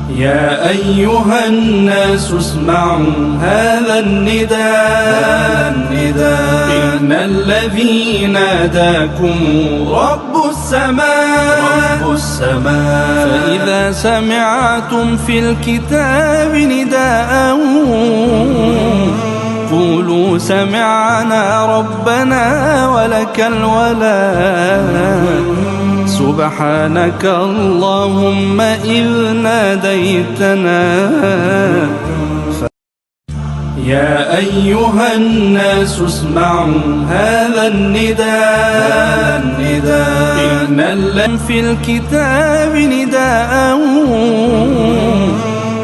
يا أيها الناس اسمعوا هذا النداء إن الذي ناداكم رب السماء فإذا سمعتم في الكتاب نداء قولوا سمعنا ربنا ولك الولاء سبحانك اللهم إذ ناديتنا يا أيها الناس اسمعوا هذا النداء إن الذي في الكتاب نداء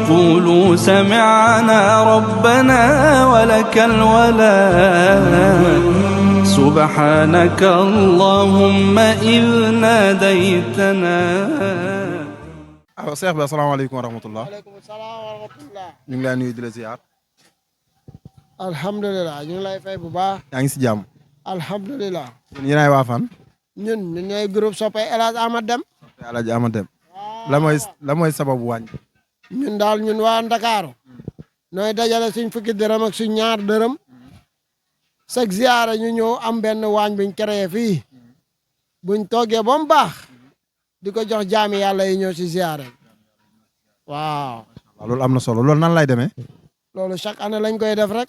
قولوا سمعنا ربنا ولك الولاء سبحانك اللهم إذ ناديتنا. Cheikh bi asalaamaaleykum wa rahmatullah. waaleykum salaam wa rahmatullah. ñu ngi lay nuyu di la ziar. alhamdulilah ñu ngi lay fay bu baax. yaa ngi si jàmm. alhamdulilah. yéen ay waa fan. ñun ñooy groupe soppe El Hadj Ahmad Deme. El Hadj Ahmad Deme. la mooy sababu wàññi. ñun daal ñun waa Ndakaaru nooy dajale suñ fukki dërëm ak suñ ñaar dërëm chaque ziara ñu ñëw am benn waañ buñ créé fii buñ toggee ba mu baax di ko jox jaami yàlla yi ñëw si ziara waaw. loolu am na solo loolu nan lay demee. loolu chaque année lañ koy def rek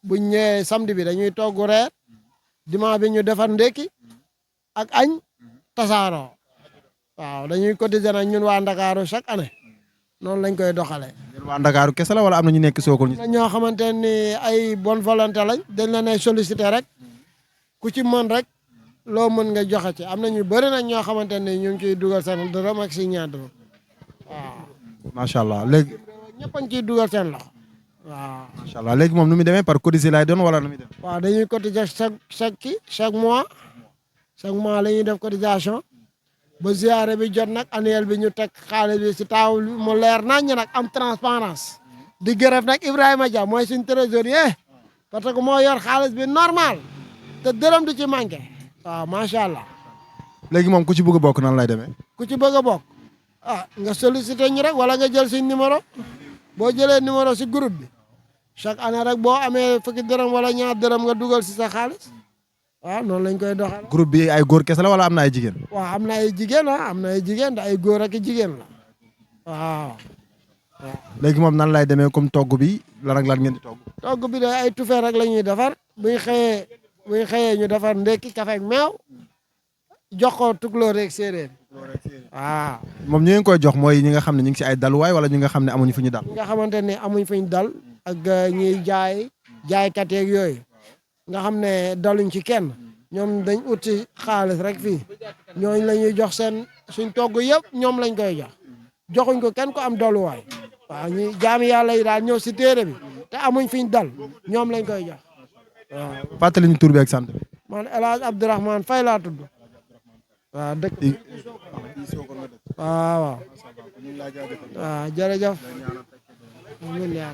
buñ ñëwee samedi bi dañuy togg reer dimanche bi ñu defar ndekki ak añ tasaaroo waaw dañuy cotiser nag ñun waa Ndakaaru chaque année. noonu lañ koy doxalee. yéen waa Ndakaaru kese la wala am na ñu nekk Sokone. ñoo xamante ni ay bonne volonté lañ dañ leen ay sollicité rek ku ci mën rek loo mën nga joxe ci am na ñu bëri nag ñoo xamante ni ñu ngi ciy dugal seen dërëm ak si ñaar dërëm waaw. macha allah léegi. ñëpp a ngi ciy dugal seen loxo waaw. macha allah léegi moom nu muy demee par cotiser lay doon wala nu muy demee. waaw dañuy cotiser chaque mois la ñuy def cotisation. ba ziare bi jot nag annuel bi ñu teg xaalis bi si taawul bi mu leer naññ nag am transparence di gërëm nag Ibrahima Dia mooy suñ trésorier parce que moo yor xaalis bi normal te dërëm du ci manqué waaw macha allah. léegi moom ku ci bëgg a bokk nan lay demee. ku ci bëgg a bokk nga sollicité ñu rek wala nga jël suñ numéro boo jëlee numéro si groupe bi chaque année rek boo amee fukki dërëm wala ñaar dërëm nga dugal si sa xaalis. waaw noonu lañ koy doxal. groupe bi ay góor kese la wala am na ay jigéen. waaw am na ay jigéen am na ay jigéen da ay góor ak jigéen la waaw. léegi moom nan lay demee comme togg bi lan ak lan ngeen di togg. togg bi de ay tufe rek la ñuy defar buñ xëyee ñu defar ndekki kafe ak meew jox ko tukulóor rek séeréer waaw. moom ñu ngi koy jox mooy ñi nga xam ne ñu ngi si ay daluwaay wala ñi nga xam ne amuñu fu ñu dal. ñi nga xamante ne amuñ fu ñu dal ak ñiy jaaykat yeeg yooyu. nga xam ne daluñ ci kenn ñoom dañ ut ci xaalis rek fii ñooñ la ñuy jox suñ togg yëpp ñoom lañ koy joxuñ ko kenn ko am daluwaay waaw ñu jaami yàlla yi daal ñëw si téere bi te amuñ fiñ dal ñoom lañ koy jox waaw. fàttali ñu tur bi ak sant bi. man El Hadj Abdourahmane Faye laa tudd waaw dëkk waaw jërëjëf.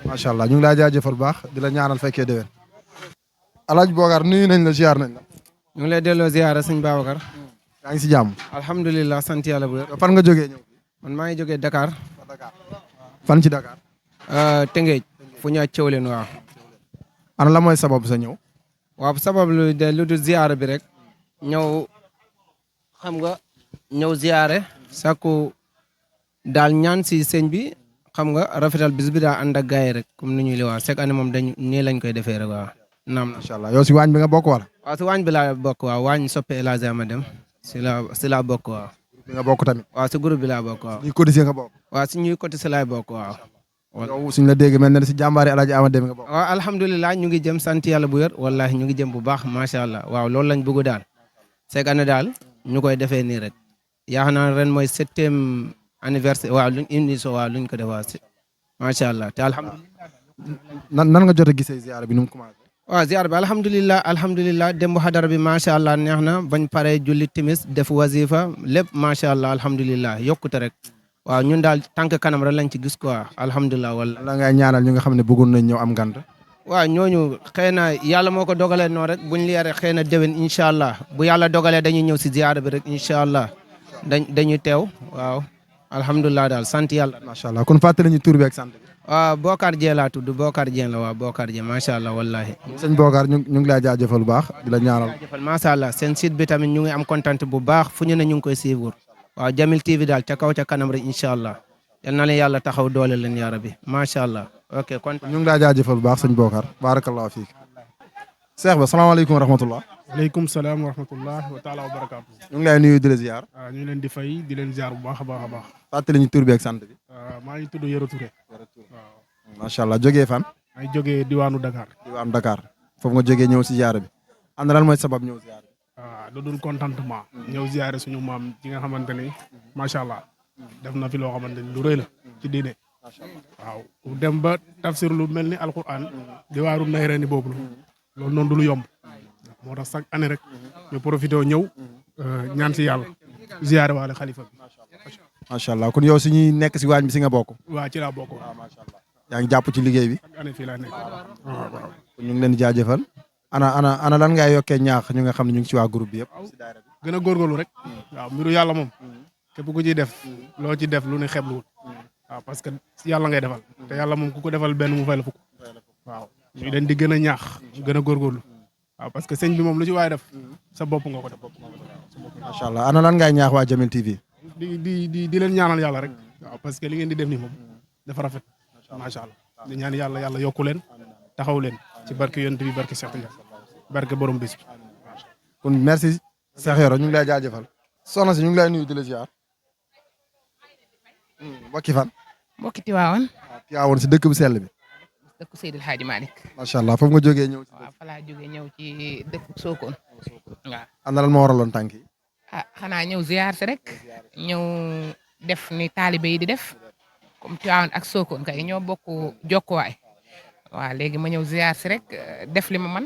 macha allah ñu ngi laa jaajëfal bu baax di la ñaanal fekkee déwén. Alaaji Bokar nuyu nañ la ziar nañ la. ñu ngi lay delloo ziar sëñ Babacar. yaa ngi si jàmm. alhamdulilah sant yàlla bu wér. fan nga jógee ñëw. man maa ngi jógee Dakar. fan ci Dakar. Tëngéej fu ñu cëw leen waaw. ana la mooy sabab sa ñëw. waaw sabab lu dul ziar bi rek. ñëw xam nga ñëw ziare. sakku daal ñaan si sëñ bi xam nga rafetal bis bi daa ànd ak gars yi rek comme ni ñuy li waaw chaque année moom dañ nii lañ koy defee rek waaw. naam macha allah yow si waañ bi nga bokk wala. waaw si waañ bi laa bokk waaw waañ soppe El Hadj Ahmad Deme si laa bokk waaw. bi nga bokk tamit. waaw si groupe bi laa bokk waaw. ñuy cotiser nga bokk. waaw si ñuy côté si laay bokk waaw. yow suñ la dégg mel na si jàmbaari El Hadj Ahmad Deme nga bokk. waaw alhamdulilah ñu ngi jëm sant yàlla bu wér wallahi ñu ngi jëm bu baax macha allah waaw loolu lañ bëgg daal. chaque année daal ñu koy defee nii rek. yaakaar naa ren mooy 7e anniversaire waaw luñ indi so waaw luñ ko def waaw macha allah te alhamdulilah. nan nga jot a gisee ziar bi nu mu commencé. waaw ziar bi alhamdulilah démb xadara bi macha allah neex na bañ pare julli timis def wazifa lépp macha allah alhamdulilah yokkute rek waaw ñun daal tànk kanam rek lañ ci gis quoi alhamdulilah wala. la ngay ñaanal ñu nga xam ne bëggoon nañ ñëw am ngant. waaw ñooñu xëy na yàlla moo ko dogalee noonu rek buñ li yare xëy na déwén incha allah bu yàlla dogalee dañuy ñëw si ziar bi rek incha allah dañuy teew waaw alhamdulilah daal sant yàlla. macha allah kon fàttali ñu tur bi ak sant bi. waaw Bokar Dieng laa tudd Bokar Dieng la waaw Bokar Dieng macha allah wallahi. sëñ Bokar ñu ngi lay jaajëfal bu baax di la ñaanal. jaajëfal macha allah seen site bi tamit ñu ngi am content bu baax fu ñu ne ñu ngi koy suivre waaw Jamil TV daal ca kaw ca kanam rek incha allah yal na leen yàlla taxaw doole leen yaa rabbi macha allah ok kontaan. ñu ngi lay jaajëfal bu baax sëñ Bokar barakallahu fiik. Cheikh ba salaamaaleykum wa rahmatullah. aleykum salaam wa rahmatullah wa taala wa barakaatu. ñu ngi lay nuyu di la ziar. waaw ñu ngi leen di fay di leen ziar bu baax a baax a baax. fàttali ñu tur bi ak sant bi. maa ngi tudd Yoro Touré. waaw. macha allah jógee fan. maa ngi jógee diwaanu Dakar. diwaanu Dakar foofu nga jógee ñëw si ziar bi. ànd lan mooy sabab ñëw ziar bi. waaw lu dul contentement. ñëw ziare suñu maam ci nga xamante ni macha allah def na fi loo xamante ni lu rëy la ci diine. waaw dem ba tafsir lu mel ni alquran diwaaru Nayreeni boobu loolu noonu du lu yomb. moo tax chaque année rek ñu profité ñëw ñaan si yàlla ziare waale xalifa bi. macha allah kon yow si ñuy nekk si waañ bi si nga bokk. waa ci laa bokk. yaa ngi jàpp ci liggéey bi. chaque année fii laa nekk waaw. kon ñu ngi leen di jaajëfal. ana lan ngay yokkee ñaax ñu nga xam ne ñu ngi ci waa groupe bi yëpp. gën a góorgóorlu rek. waaw mbiru yàlla moom. képp ku ciy def loo ci def lu ne xeebluwul. waaw parce que yàlla ngay defal. te yàlla moom ku ko defal benn mu fay la fukk. waaw ñu leen di gën a ñaax gën a góorgóorlu. waaw parce que sëñ bi moom lu ci waay def sa bopp nga ko def. macha allah ana lan ngay ñaax waa Jamil TV. di leen ñaanal yàlla rek. waaw parce que li ngeen di def nii moom dafa rafet. macha allah di ñaan yàlla yokku leen taxaw leen ci barke yonent bi barke Cheikh Tidiane barke borom bis bi. kon merci Cheikh Yoro ñu ngi lay jaajëfal. soxna si ñu ngi lay nuyu di la ziar. mbokki fan. mbokki Tiwaawan. Tiwaawan si dëkk bu sell bi. dëkku Seydil Hadji Malick. macha allah foofu nga jógee ñëw. waaw fa laa jógee ñëw ci dëkk Sokone. waaw. ana lan moo waraloon tànk yi. xanaa ñëw ziar si rek. ñëw def ni taalibe yi di def. comme Tiwaawan ak Sokone kay ñoo bokk jokkuwaay. waaw léegi ma ñëw ziar si rek def li ma man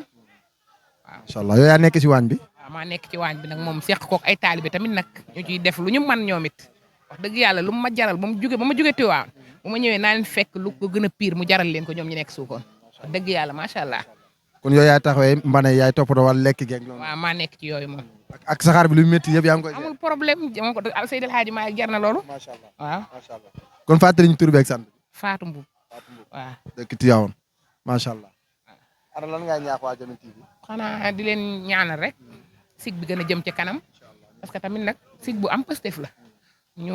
waaw. macha allah yow yaa nekk si waañ bi. waaw maa nekk ci waañ bi nag moom seq kook ay taalibe tamit nag ñu ciy def lu ñu man ñoom it wax dëgg yàlla lu ma jaral ba ma jóge Tiwaawan bu ma ñëwee naa leen fekk lu ko gën a pire mu jaral leen ko ñoom ñu nekk Sokone wax dëgg yàlla macha allah. kon yow yaay taxawee mbane yaay toppatoo wala lekk geeg loolu. waaw maa nekk ci yooyu moom. ak saxaar bi lu métti yëpp yaa ngi koy. amul problème moom ko Seydil Hadji Malick jar na loolu. macha allah waaw. macha allah kon fàttali ñu tur beeg sant. Fatou Mboub. waaw. dëkk Tiwaawan macha allah. ana lan ngay ñaax waa Jamil TV. xanaa di leen ñaanal rek. sig bi gën a jëm ci kanam. parce que tamit nag sig bu am pastef la. ñu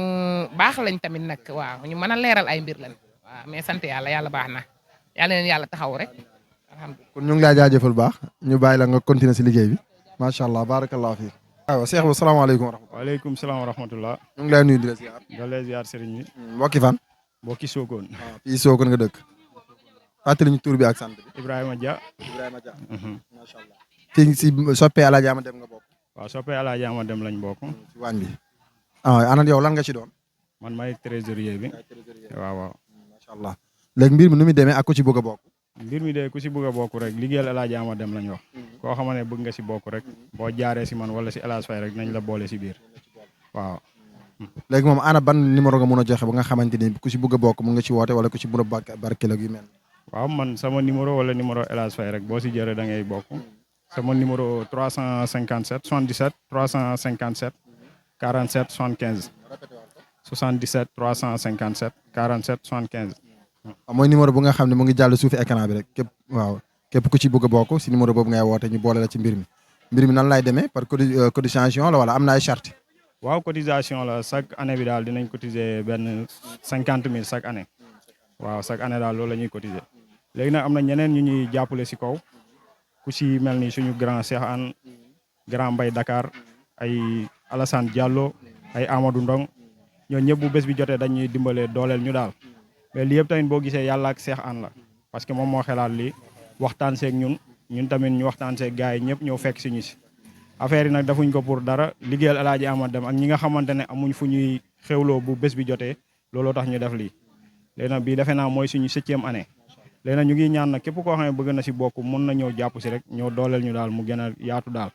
baax lañ tamit nag waaw ñu mën a leeral ay mbir lañ. waaw mais sant yàlla baax na yàlla leen yàlla taxaw rek alhamdulilah. kon ñu ngi lay jaajëfal baax ñu bàyyi la nga continuer si liggéey bi macha allah barakallahu fiik. waaw Cheikh ba salaamaaleykum wa rahmatulah. waaleykum salaam wa rahmatullah. ñu ngi lay nuyu di la ziar. nga lay ziar sëriñ bi. mbokki fan. mbokki Sokone. waaw fii Sokone nga dëkk. fàttali ñu tur bi ak sant bi. Ibrahima Dia. Ibrahima Dia. macha allah. fii si soppee Alaaji Ama Dem nga bokk. waaw soppee Alaaji Ama Dem lañ bokk. si waañ bi. ana yow lan nga ci doon. man may trésorier bi. waaw. macha allah léegi mbir mi nu muy demee ak ku ci bëgg a bokk. mbir mi de ku si bëgg a bokk rek liggéeyal Alaaji Ama Dem lañ wax. koo xam ne bëgg nga si bokk rek. boo jaaree si man wala si El Hadj Faye rek nañ la boole si biir. waaw. léegi moom ana ban numéro nga mën a joxe ba nga xamante ni ku si bëgg a bokk mun nga ci woote wala ku ci mën a barkeel ak yu mel. waaw man sama numéro wala numéro El Hadj Faye rek boo si jëree da ngay bokk. sama numéro 357 77 357 47 75 77 357 47 75. waaw mooy numéro bu nga xam ne mu ngi jàll suufi écran bi rek képp ku ci bëgg a bokk si numéro boobu ngay woote ñu boole la ci mbir mi nan lay demee par cotisation la wala am na ay charte. waaw cotisation la chaque année bi daal dinañ cotiser benn 50 000 chaque année. waaw chaque année daal loolu la ñuy cotiser. léegi nag am na ñeneen ñu ñuy jàppale si kaw ku si mel ni suñu grand Cheikh Anne grand Mbay Dakar ay Alassane Diallo ay Amadou Ndong ñooñu ñëpp bu bés bi jotee dañuy dimbale dooleel ñu daal. mais lii yëpp tamit boo gisee yàlla ak Cheikh Anne la parce que moom moo xelaat lii waxtaan seeg ñun tamit ñu waxtaan seeg gars yi ñëpp ñëw fekk si ñu si. affaire yi nag defuñ ko pour dara liggéeyal Alaaji Ama Dem ak ñi nga xamante ne amuñ fu ñuy xewloo bu bés bi jotee looloo tax ñu def lii. léegi nag bii defe naa mooy suñu 7e année léegi nag ñu ngi ñaan nag képp koo xam ne bëgg na si bokk mun na ñëw jàpp si rek ñëw dooleel ñu daal mu gën a yaatu daal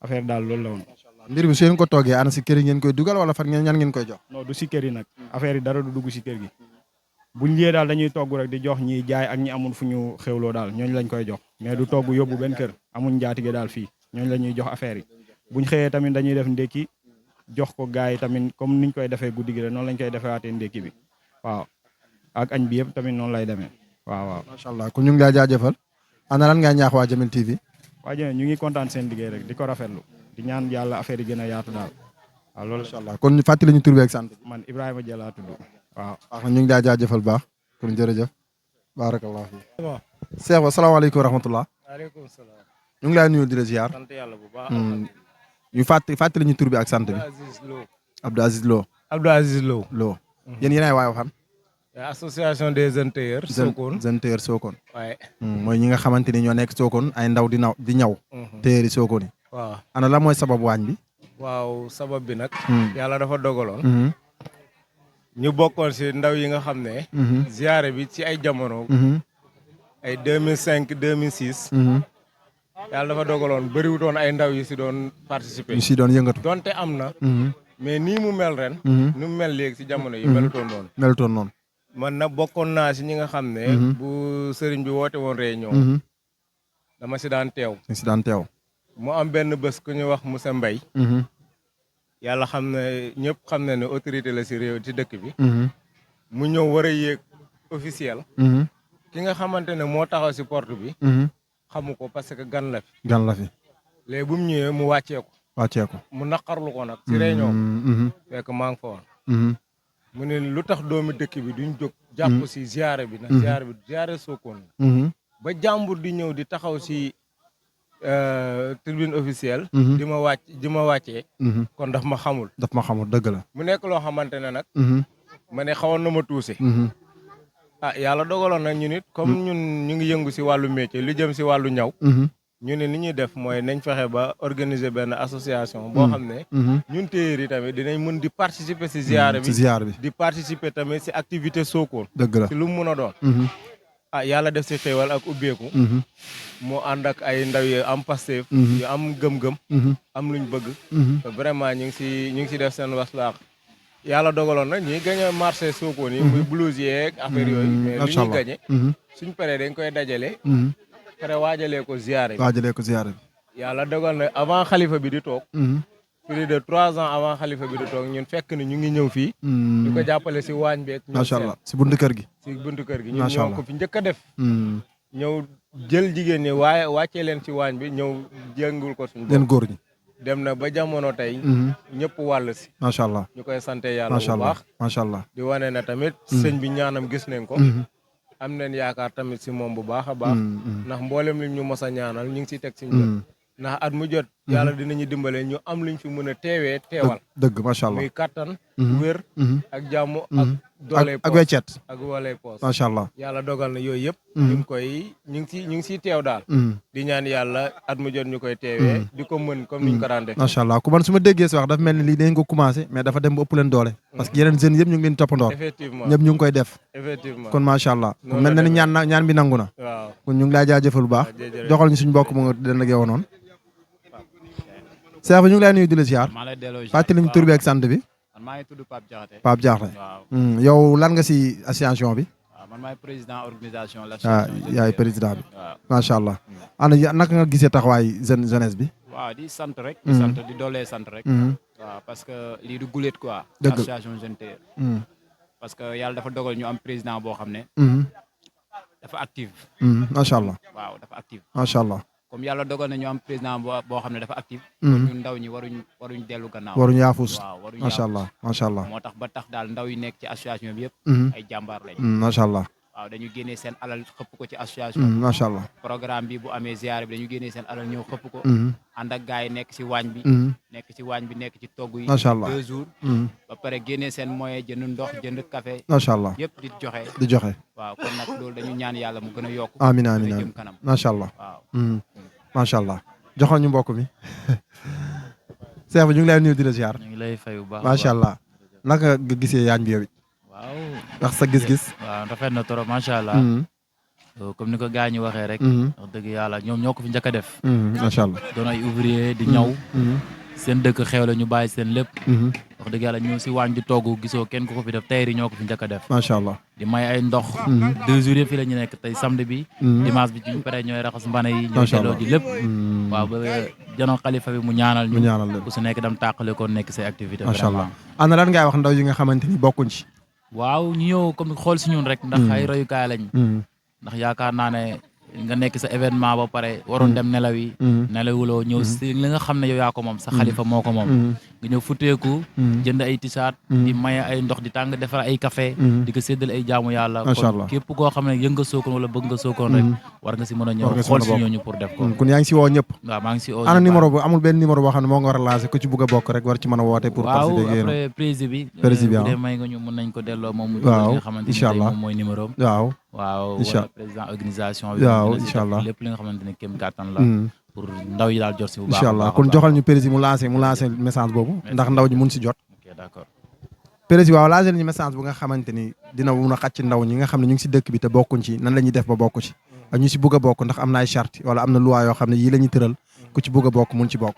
affaire daal loolu la woon. mbir bi su ngeen ko toogee ana si kër yi ngeen koy dugal wala fan ñan ngeen koy jox. non du si kër yi nag affaire yi dara du dugg si kër gi buñ liyee daal dañuy togg rek di jox ñiy jaay ak ñi amul fu ñu xewloo daal ñooñu lañ koy jox mais du togg yóbbu benn kër amuñ njaatige daal fii ñooñu la ñuy jox affaire yi buñ xëyee tamit dañuy def ndékki jox ko gars yi tamit comme niñ koy defee guddi gi la noonu lañ koy defewaatee ndékki bi waaw ak añ bi yëpp tamit noonu lay demee waaw. macha allah kon ñu ngi lay jaajëfal ana lan ngaa ñaax waa Jamil TV. waa Jamil ñu ngi kontaan seen liggéey rek di ko rafetlu di ñaan yàlla affaire yi gën a yaatu daal waaw loolu. macha allah kon ñu fàttali ñu tur beeg sant. man Ibrahima Dia laa tudd waaw. waaw ñu ngi lay jaajëfal baax kon jërëjëf. barakallah fi. Cheikh ba salaamaaleykum wa rahmatullah. waaleykum salaam. ñu ngi lay nuyu di la ziar. sant yàlla bu baax. ñu fàttali ñu tur bi ak sant bi. Abdou Aziz Lo. Abdou Aziz Lo. Lo yéen yéenay waaye fan. association des jeunes tailleurs. Sokone jeunes tailleurs Sokone. waaye. mooy ñi nga xamante ni ñoo nekk Sokone ay ndaw di ñaw. tailleurs yi Sokone yi. waaw ana la mooy sabab waañ bi. waaw sabab bi nag. yàlla dafa dogaloon. ñu bokkoon si ndaw yi nga xam ne. ziare bi ci ay jamono. ay 2005 2006. yàlla dafa dogaloon bëriwutoon ay ndaw yi si doon participer. ñu si doon yëngatu. donte am na. mais nii mu mel ren. ni mu mel léegi si jamono yi melutoon noonu. melutoon noonu. man nag bokkoon naa si ñi nga xam ne. bu sëriñ bi woote woon réunion. dama si daan teew. si daan teew. mu am benn bés ku ñuy wax Moussa Mbaye. yàlla xam ne ñëpp xam na ne autorité la si réew ci dëkk bi. mu ñëw war a yéeg officiel. ki nga xamante ne moo taxaw si porte bi. xamu ko parce que gan la fi. gan la fi. léegi bu mu ñëwee mu wàccee ko. wàccee ko. mu naqarlu ko nag si réunion. fekk maa ngi fa woon. mu ne lu tax doomi dëkk bi duñ jóg. jàpp si ziare bi nag ziare Sokone. ba jàmbur di ñëw di taxaw si tribune officielle. di ma wàccee. kon daf ma xamul. daf ma xamul dëgg la. mu nekk loo xamante ne nag. ma ne xawoon na ma tuuse. yàlla dogaloon nag ñu nit comme ñun ñu ngi yëngu si wàllu métier lu jëm si wàllu ñaw. ñu ne ni ñuy def mooy nañ fexe ba organiser benn association. boo xam ne. ñun téyeer yi tamit dinañ mën di participer si ziare bi. si ziare bi di participer tamit si activité Sokone. dëgg la si lu mu mën a doon. yàlla def si xéewal ak ubbeeku. mu ànd ak ay ndaw yu am Pastef. yu am gëm-gëm. am luñ bëgg. te vraiment ñu ngi si def seen waslaax. yàlla dogaloon nag ñuy gañe marché Sokone yi. muy blouse yeeg affaire yooyu. mais li ñuy gañe. suñ paree dañ koy dajale. pare waajalee ko ziare bi. waajalee ko ziare bi. yàlla dogal na avant xalifa bi di toog. plus de 3 ans avant xalifa bi di toog ñun fekk ni ñu ngi ñëw fii. di ko jàppale si waañ beeg. macha allah si buntu kër gi. si buntu kër gi ñun ñoo ko fi njëkk a def. ñëw jël jigéen ñi waaye wàccee leen si waañ bi ñëw jëngul ko suñu bopp. leen góor ñi. dem na ba jamono tey. ñëpp wàll si. macha allah ñu koy sante yàlla bu baax. macha allah di wane na tamit. sëñ bi ñaanam gis nañ ko. am nañ yaakaar tamit si moom bu baax a baax. ndax mboolem li ñu mos a ñaanal ñu ngi siy teg si njët. ndax at mu jot. yàlla dinañu dimbale ñu am luñ fi mën a teewal. dëgg macha allah muy kattan. wér. ak jàmm ak doole ak weccet. ak wale poos. macha allah yàlla dogal na yooyu yëpp. ñu ngi siy teew daal. di ñaan yàlla at mu jot ñu koy teewee. di ko mën comme niñ ko daan def. macha allah ku man su ma déggee si wax dafa mel ni lii dañ ko commencé mais dafa dem ba ëpp leen doole. parce que yeneen jeunes yëpp ñu ngi leen toppandoor. effectivement ñëpp ñu ngi koy def. effectivement kon macha allah. kon mel na ni ñaan bi nangu na. waaw kon ñu ngi lay jaajëfal bu baax. doxal ñu suñu mbokk mu nga den ak yow noonu. Cheikh bi ñu ngi lay nuyu di la ziar. maa lay delloo fàttali ñu tur bi ak sant bi. man maa ngi tudd Pape Diakhaté. Pape Diakhaté. waaw yow lan nga si association bi. waaw man maay président organisation. yaay président bi. waaw macha allah. ana naka nga gisee taxawaay jeunesse bi. waaw di sant rek. di sant di doolee sant rek. waaw parce que lii du guléet quoi. dëgg association jeune tailleur. parce que yàlla dafa dogal ñu am président boo xam ne. dafa active. macha allah. waaw dafa active. macha allah. comme yàlla dogal na ñu am président boo xam ne dafa active. ñun ndaw ñi waruñ dellu gannaaw. waruñu yaafus. waaw waruñu macha allah macha allah. moo tax ba tax daal ndaw yi nekk ci association bi yëpp. ay jàmbaar lañ. macha allah. waaw dañu génnee seen alal xëpp ko ci association. macha allah. programme bi bu amee ziare bi dañu génnee seen alal ñëw xëpp ko. ànd ak gars yi nekk si waañ bi. nekk ci togg yi. macha allah 2 jours. ba pare génnee seen moyen jënd ndox jënd café. macha allah yëpp di joxe. di joxe. waaw kon nag loolu dañu ñaan yàlla mu gën a yokk. amiin amiin jëm kanam. macha allah. waaw. macha allah joxal ñu mbokk mi. Cheikh bi ñu ngi lay nuyu di la ziar. ñu ngi lay fay bu baax. macha allah naka nga gisee yaañ bi yow it. waaw ndax sa gis-gis. waaw rafet na trop macha allah. comme ni ko gars ñi waxee rek. wax dëgg yàlla ñoom ñoo ko fi njëkk a def. macha allah doon ay ouvrier di ñaw. seen dëkk xew la ñu bàyyi seen lépp. wax dëgg yàlla ñëw si waañ di togg gisoo kenn ku ko fi def tayri ñoo ko fi njëkk a def macha allah di may ay ndox 2 jours yëpp fi la ñu nekk tey samedi bi dimanche bi ñu paree ñooy raxas mbana yi ñooy delloo ji lépp waaw ba janoon xalifa bi mu ñaanal ñu ku su nekk dem tàqale ko nekk say activité macha allah ana lan ngay wax ndaw yi nga xamante ni bokkuñ ci waaw ñu ñëw comme xool si ñun rek ndax ay royukaay lañ ndax yaakaar naa ne nga nekk sa événement ba pare waroon dem nelaw yi nelawuloo ñëw si li nga xam ne yow yaa ko moom sa xalifa moo ko moom nga ñëw futteeku jënd ay t-shirt di maye ay ndox di tàng defar ay café di ko séddale ay jaamu yàlla kon képp koo xam ne yëng nga Sokone wala bëgg nga Sokone rek war nga si mën a ñëw xool si ñooñu pour def ko kon yaa ngi si woo ñëpp waaw maa ngi si woo ana numéro bu amul benn numéro boo xam ne moo nga war a lancé ku ci bëgg a bokk rek war ci mën a woote pour waaw après président bi bu dee may nga ñu mën nañ ko delloo moom mu nga xamante ni moom mooy numéro waaw waaw wala président organisation bi waaw incha allah lépp li nga xamante ne kéem kàttan la pour ndaw yi daal jot si bu baax incha allah kon joxal ñu président mu lancé message boobu ndax ndaw ñi mun si jot ok d'accord président waaw lancé ñu message bu nga xamante ni dina mun a xàcc ndaw ñi nga xam ne ñu ngi si dëkk bi te bokkuñ ci nan la ñuy def ba bokk ci ak ñu si bëgg a bokk ndax am na ay charte wala am na loi yoo xam ne yii la ñuy tëral ku ci bëgg a bokk mun ci bokk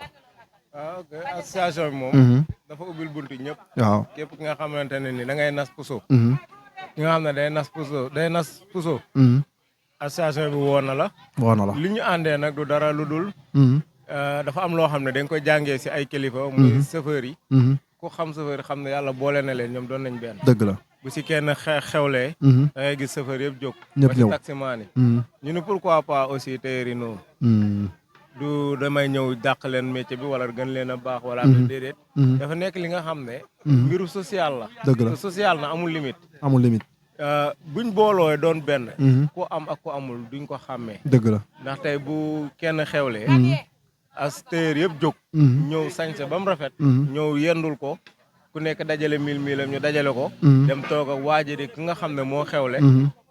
waaw ok association bi moom dafa ubbil buntu ñëpp waaw képp ki nga xamante ne ni da ngay nas puso ki nga xam ne day nas puso association bi woo na la li ñu àndee nag du dara lu dul dafa am loo xam ne dañ koy jàngee si ay kilifa muy chauffeur yi ku xam chauffeur yi xam ne yàlla boole na leen ñoom doon nañ benn dëgg la bu si kenn xewlee da ngay gis chauffeur yëpp jóg ñëpp ñëw ba si taximaan yi ñu ne pourquoi pas aussi teyri noonu du damay ñëw dàq leen métier bi wala gën leen a baax wala am déedéet dafa nekk li nga xam ne mbiru social la dëgg la social na amul limite buñ booloo doon benn ku am ak ku amul duñ ko xàmmee dëgg la ndax tey bu kenn xewlee as téer yëpp jóg ñëw sañse ba mu rafet ñëw yendul ko ku nekk dajale mil am ñu dajale ko dem toog ak waajiri ki nga xam ne moo xewle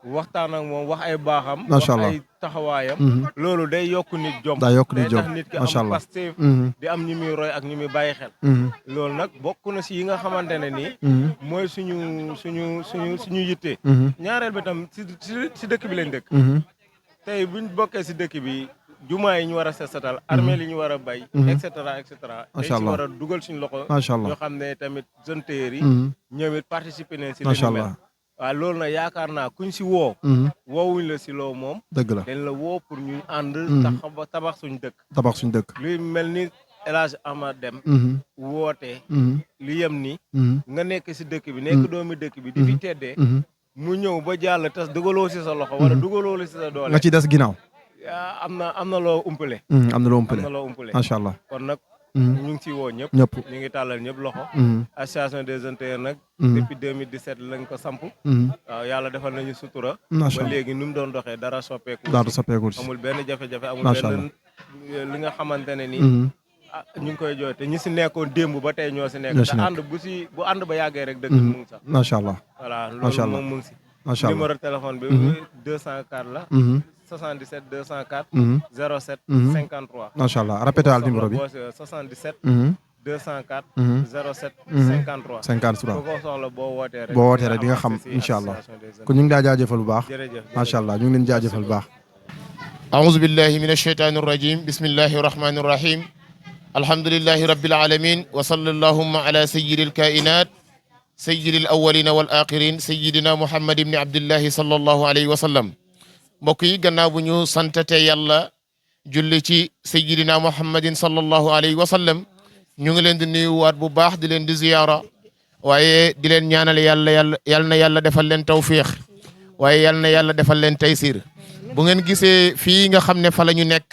waxtaan ak moom wax ay baaxam wax ay taxawaayam loolu day yokk nit jom day tax nit ki am Pastef di am ñu muy roy ak ñu muy bàyyi xel loolu nag bokk na si yi nga xamante ne nii mooy suñu yitte ñaareel bi tam si dëkk bi lañ dëkk tey buñ bokkee si dëkk bi jumaa yi ñu war a setal armée li ñu war a bay et cetera dañ si war a dugal suñu loxo ñoo xam ne tamit jeunes tailleurs yi ñoom it participer nañ si li ñu mel waaw loolu nag yaakaar naa kuñ si woowuñ la si loo moom dëgg la dañ la woo pour ñu ànd tabax suñu dëkk luy mel ni El Hadj Ahmad Deme woote li yem ni nga nekk si dëkk bi nekk doomi dëkk bi di fi teddee mu ñëw ba jàll tas dugaloo si sa loxo wala dugaloo si sa doole nga ci des ginnaaw am na loo umpale macha allah kon nag ñu ngi ci woo ñëpp ñu ngi tàllal ñëpp loxo association des jeunes tailleurs nag depuis 2017 lañ ko samp waaw yàlla defal nañu sutura ba léegi ni mu doon doxee dara soppeeku amul benn jafe-jafe amul benn li nga xamante ne nii ñu ngi koy jooy te ñi si nekkoon démb ba tey ñoo si nekk te ànd bu ànd ba yàggee rek dëgg mu ngi sax macha allah voilà loolu moom mu ngi si numéro téléphone bi 204 la 77 204 07 53 macha allah répété al numéro bi 77 204 07 53 bu ko soxla boo wootee rek di nga xam incha allah kon ñu ngi daa jaajëfal bu baax macha allah ñu ngi leen jaajëfal bu baax أعوذ بالله من الشيطان الرجيم بسم الله الرحمن الرحيم الحمد لله رب العالمين وصلى اللهم على سيد الكائنات سيد الأولين والآخرين سيدنا محمد بن عبد الله صلى الله عليه وسلم mbokk yi gannaaw bu ñu santate yàlla julli ci sayyidina muhammadin sallallahu alayhi wa sallam ñu ngi leen di nuyuwaat bu baax di leen di ziyaara waaye di leen ñaanal yal na yàlla defal leen tawfiix waaye yal na yàlla defal leen taysir bu ngeen gisee fii nga xam ne fa la ñu nekk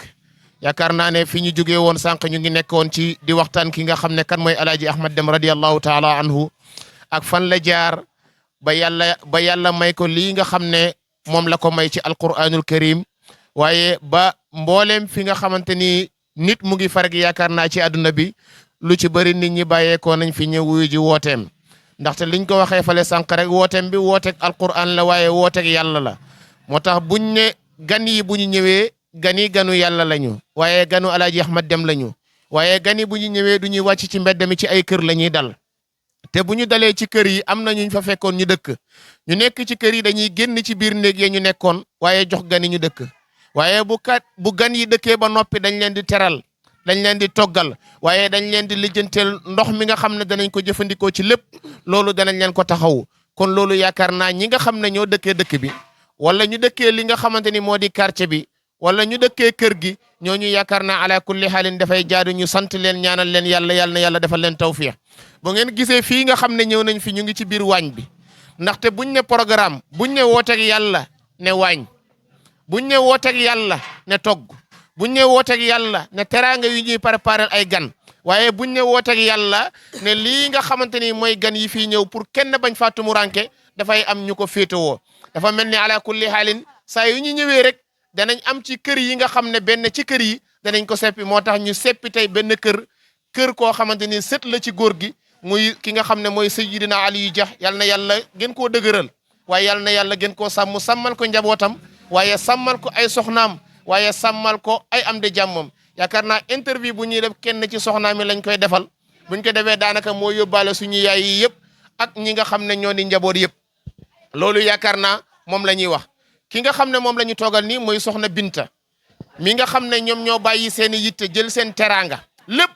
yaakaar naa ne fi ñu jógee woon sànq ñu ngi nekkoon ci di waxtaan ki nga xam ne kan mooy Alaaji Ahmad Deme radiyallahu taala anhu ak fan la jaar ba yàlla may ko lii nga xam ne moom la ko may ci alquranul karim waaye ba mbooleem fi nga xamante ni nit mu ngi farag yaakaar naa ci àdduna bi lu ci bëri nit ñi bàyyeekoo nañ fi ñëw wuyu ji wooteem ndaxte liñ ko waxee fale sànq rek wooteem bi wooteeg alquran la waaye wooteeg yàlla la moo tax buñ ne gan yi bu ñu ñëwee ganu yàlla lañu waaye ganu Alaaji Ahmad Deme lañu waaye gan yi bu ñu ñëwee du ñuy wàcc ci mbedd mi ci ay kër la ñuy dal te bu ñu dalee ci kër yi am na ñu fa fekkoon ñu dëkk ñu nekk ci kër yi dañuy génn ci biir néeg ya ñu nekkoon waaye jox gan yi ñu dëkk waaye bu gan yi dëkkee ba noppi dañ leen di teral dañ leen di toggal waaye dañ leen di lijjanteel ndox mi nga xam ne danañ ko jëfandikoo ci lépp loolu danañ leen ko taxawu kon loolu yaakaar naa ñi nga xam ne ñoo dëkkee dëkk bi wala ñu dëkkee li nga xamante ni moo di quartier bi wala ñu dëkkee kër gi ñooñu yaakaar naa ala kulli xaalin dafay jaadu ñu sant leen ñaanal leen yàlla na yàlla defal leen tawfiix bu ngeen gisee fii nga xam ne ñëw nañ fi ñu ngi ci biir waañ bi ndaxte buñ ne programme buñ ne wooteeg yàlla ne waañ buñ ne wooteeg yàlla ne togg buñ ne wooteeg yàlla ne teraanga yu ñuy préparer ay gan waaye buñ ne wooteeg yàlla ne lii nga xamante ni mooy gan yi fii ñëw pour kenn bañ faa tumuranke dafay am ñu ko féetewoo dafa mel ni ala kulli xaalin saa yu ñu ñëwee rek danañ am ci kër yi nga xam ne benn ci kër yi danañ ko seppi moo tax ñu seppi tey benn kër koo xamante ni sët la ci góor gi muy ki nga xam ne mooy Sayyidina Aliou Dia yal na yàlla gën koo dëgëral waaye yal na yàlla gën koo sàmm sàmmal ko njabootam waaye sàmmal ko ay soxnaam waaye sàmmal ko ay am de jàmmam yaakaar naa interview bu ñuy def kenn ci soxnaam yi lañ koy defal buñ ko defee daanaka moo yóbbaale suñu yaay yi yëpp ak ñi nga xam ne ñoo di njaboot yëpp loolu yaakaar naa moom la ñuy wax ki nga xam ne moom la ñu toogal nii mooy soxna Binta mi nga xam ne ñoom ñoo bàyyi seen i yitte jël seen teraanga lépp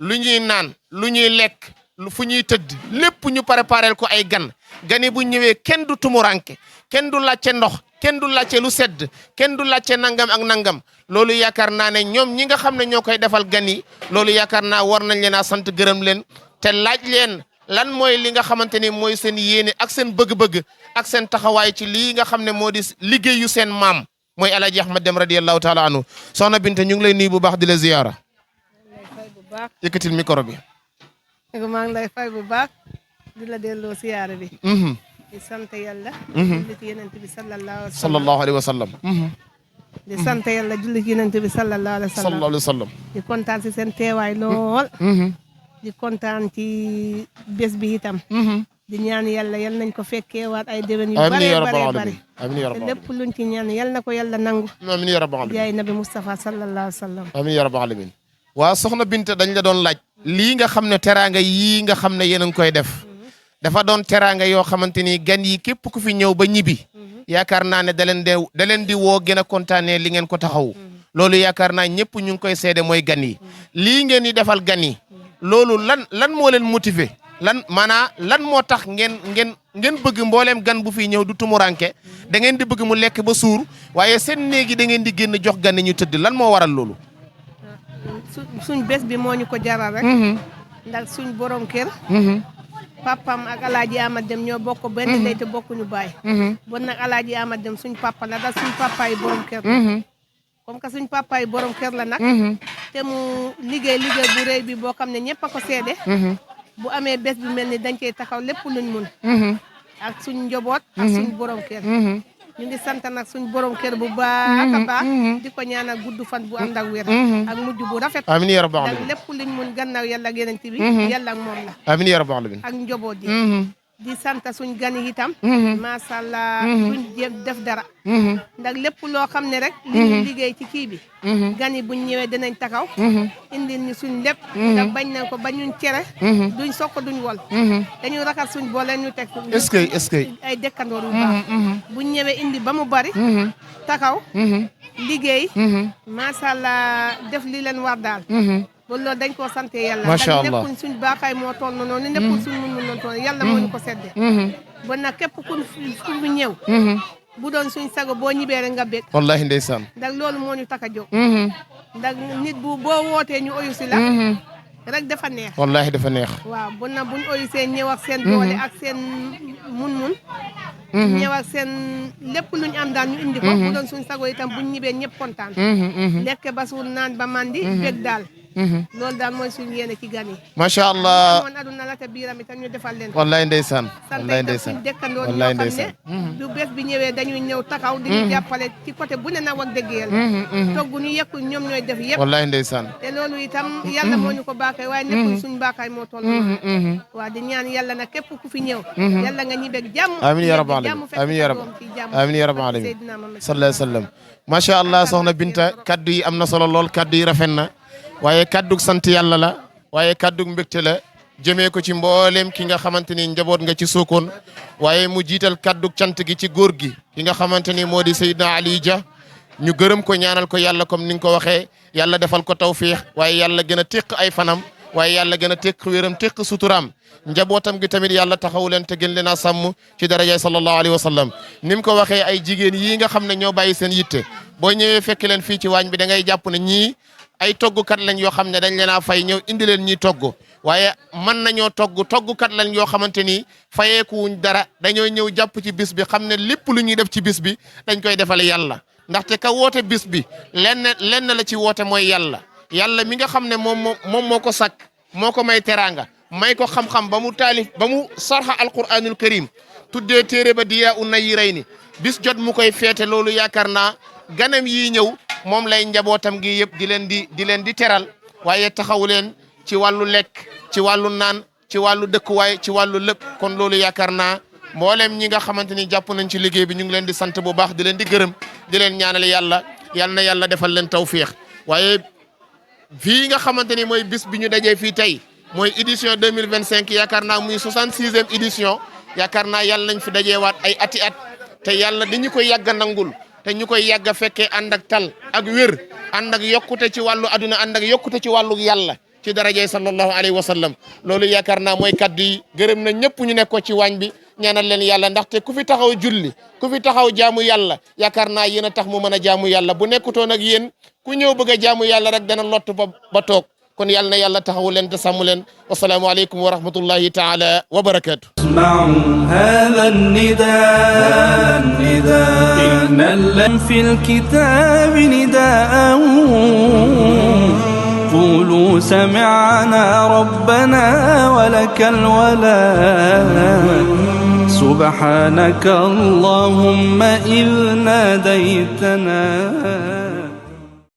lu ñuy naan lu ñuy lekk fu ñuy tëdd lépp ñu préparel ko ay gani bu ñëwee kenn du tumuranke kenn du làcce ndox kenn du làcce lu sedd kenn du làcce nangam ak nangam loolu yaakaar naa ne ñoom ñi nga xam ne ñoo koy defal gan yi loolu yaakaar naa war nañ leen a sant gërëm leen te laaj leen lan mooy li nga xamante ni mooy seen yéene ak seen bëgg-bëgg ak seen taxawaay ci lii nga xam ne moo di liggéeyu seen maam mooy Alaaji Ahmad Dem radiyallahu taala anhu soxna Binta ñu ngi lay nuyu bu baax di la ziyaara yëkkatil micro bi maa ngi lay fay bu baax di la delloo siyaare bi di sant yàlla julli ci yenent bi sallallahu alayhi wa sallam di sant yàlla julli ci yenent bi sallallahu alayhi wa sallam di kontaan si seen teewaay lool di kontaan ci bés bi itam di ñaan yàlla yal nañ ko fekkee waat ay déwén yu bare bare te lépp luñ ci ñaan yal na ko yàlla nangu amiin ya rabbal alamin jaay nabi Mustafa sallallahu alayhi wa sallam amiin ya rabbal alamin waa soxna Binta dañ la doon laaj lii nga xam ne teraanga yii nga xam ne yéen a ngi koy def dafa doon teraanga yoo xamante ni gan yi képp ku fi ñëw ba ñibbi yaakaar naa ne da leen di woo gën a kontaanee li ngeen ko taxaw loolu yaakaar naa ñëpp ñu ngi koy seede mooy gan yi lii ngeen di defal gan yi loolu lan moo leen motiver lan moo tax ngeen bëgg mbooleem gan bu fi ñëw du tumuranke da ngeen di bëgg mu lekk ba suur waaye seen néegi da ngeen di génn jox gan ñu tëdd lan moo waral loolu suñ bés bi moo ñu ko jaral rek ndax suñ borom kër papam ak Alaaji Amad Dem ñoo bokk benn ndey te bokkuñu baay bon nag Alaaji Amad Dem suñ papa la daal suñ papa yi borom kër comme que suñ papa yi borom kër la nag te mu liggéey bu rëy bi boo xam ne ñëpp a ko seede bu amee bés bi mel ni dañ koy taxaw lépp luñ mun ak suñ njaboot ak suñ borom kër ñu ngi sant nag suñ borom kër bu baax a baax di ko ñaanal gudd fan bu ànd ak wér ak mujj bu rafet amiin ya rabbal alamin lépp luñ mun gannaaw yàlla ak yeneen bi yàlla ak moom la amiin ya rabbal alamin ak njaboot yi di sant suñ gan yi itam macha allah duñ def dara ndax lépp loo xam ne rek li ñu liggéey ci kii bi gan yi buñ ñëwee dinañ taxaw indil ñu suñ lépp ndax bañ nañ ko bañuñ cere duñ sokk duñ wol dañuy raxas suñ booleen ñu teg est-ce que ay dëkkandoor yu baax buñ ñëwee indi ba mu bari taxaw liggéey macha allah def li leen war daal ba loolu dañ koo sante yàlla macha allah nekkuñ suñ baaxaay moo toll noonu nekkuñ suñ mun noonu toll yàlla moo ñu ko sedde ba nag képp ku fi ñëw bu doon suñ sago boo ñibee rek nga bég wallahi ndeysaan ndax loolu moo ñu tax a jóg ndax nit boo wootee ñu oyu si la rek dafa neex wallahi dafa neex waaw bu na buñ oyu seen ñëw ak seen doole ak seen mun ñëw ak seen lépp luñ am daal ñu indi ko bu doon suñ sago itam buñ ñibee ñëpp kontaan lekk ba suur naan ba mandi bég daal loolu daal mooy suñu yéene ci gan yi macha allah moon aduna la te biiram itam ñu defal leen wallahi ndeysaan wallahi ndeysaan suñu dëkkandoo ñoo xam ne du bés bi ñëwee dañuy ñëw taxaw di ñu jàppale ci côté bu ne na wax dëgg yàlla togg ñu yekku ñoom ñooy def yëpp wallahi ndeysaan te loolu itam yàlla moo ñu ko baakay waaye nekkul suñu baakaay moo toll waaw di ñaan yàlla na képp ku fi ñëw yàlla nga ñibbeeg jàmm amiin ya rabbal alamin amiin ya rabbal amiin ya rabbal alamin sallallahu alayhi wa sallam macha allah soxna Binta kaddu yi am na solo lool kaddu yi rafet na waaye kaddug sant yàlla la waaye kaddug mbégte la jëmee ko ci mbooleem ki nga xamante ni njaboot nga ci Sokone waaye mu jiital kaddug cant gi ci góor gi ki nga xamante ni moo di Seydina Aliou Dia ñu gërëm ko ñaanal ko yàlla comme ni nga ko waxee yàlla defal ko tawfiix waaye yàlla gën a téq ay fanam waaye yàlla gën a téq wéram téq suturaam njabootam gi tamit yàlla taxawu leen te gën leen a sàmm ci darajay sallallahu alayhi wa sallam ni mu ko waxee ay jigéen yii nga xam ne ñoo bàyyi seen yitte boo ñëwee fekk leen fii ci waañ bi da ngay jàpp ne ñii ay toggkat lañ yoo xam ne dañ leen a fay ñëw indi leen ñiy togg waaye mën nañoo toggkat lañ yoo xamante ni fayeeku wuñ dara dañoo ñëw jàpp ci bis bi xam ne lépp lu ñuy def ci bis bi dañ koy defal yàlla ndaxte ka woote bis bi lenn la ci woote mooy yàlla mi nga xam ne moom moo ko sàkk moo ko may teraanga may ko xam-xam ba mu taalif ba mu sarxa alquranul karim tuddee téere ba diyaa u nayyirayni bis jot mu koy feete loolu yaakaar naa ganam yi ñëw moom lay njabootam gi yëpp di leen di teral waaye taxaw leen ci wàllu lekk ci wàllu naan ci wàllu dëkkuwaay ci wàllu lépp kon loolu yaakaar naa mboolem ñi nga xamante ni jàpp nañ ci liggéey bi ñu ngi leen di sant bu baax di leen di gërëm di leen ñaanal yàlla yal na yàlla defal leen tawfiix waaye fii nga xamante ni mooy bis bi ñu dajee fii tey mooy édition 2025 yaakaar naa muy 66e édition yaakaar naa yàlla nañ fi dajeewaat ay ati at te yàlla dañu koy yàgg a nangul te ñu koy yàgg a fekkee ànd ak tal ak wér ànd ak yokkute ci wàllu aduna ànd ak yokkute ci wàllu yàlla ci darajay sallallahu alayhi wa sallam loolu yaakaar naa mooy kaddu yi gërëm na ñëpp ñu nekk ko ci waañ bi ñaanal leen yàlla ndaxte ku fi taxaw julli ku fi taxaw jaamu yàlla yaakaar naa yéen a tax mu mën a jaamu yàlla bu nekkutoon ak yéen ku ñëw bëgg a jaamu yàlla rek dana lott ba toog kon yàlla na yàlla taxawu leen te sàmm leen wasalaamu aleykum wa rahmatullahi taala wa barakaatu. اسمعوا هذا النداء إن لم في الكتاب نداء قولوا سمعنا ربنا ولك الولاء سبحانك اللهم إذ ناديتنا